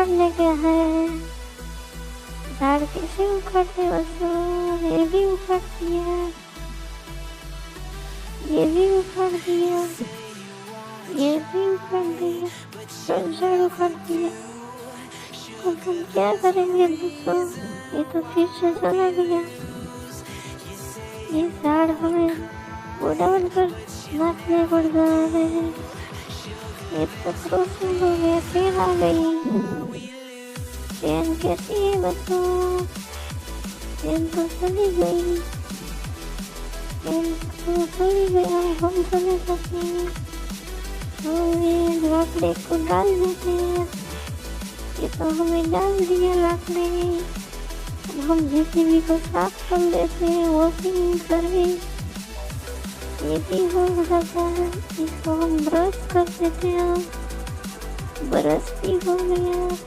उखाड़ने क्या है, झाड़ कैसे उखाड़ते बच्चों, ये भी उखाड़ दिया, ये भी उखाड़ दिया, ये भी उखाड़ दिया, सब झाड़ उखाड़ दिया। अब हम क्या करेंगे दोस्तों, ये तो फिर से चला गया। ये झाड़ हमें बूढ़ा बनकर नाचने पड़ रहा है। ये तो क्रॉसिंग हो गया, ट्रेन आ गई। ट्रेन कैसी है बच्चों, ट्रेन तो चली गई, ट्रेन तो चली गई, हम चले सकते हैं। लाकड़े को डाल देते हैं, ये तो हमें डाल दिया लाकड़े। अब हम जेसीबी को साफ कर देते हैं, वॉशिंग सर्विस ये भी हो जाता है। इसको हम ब्रश कर देते हैं, ब्रश भी हो गया।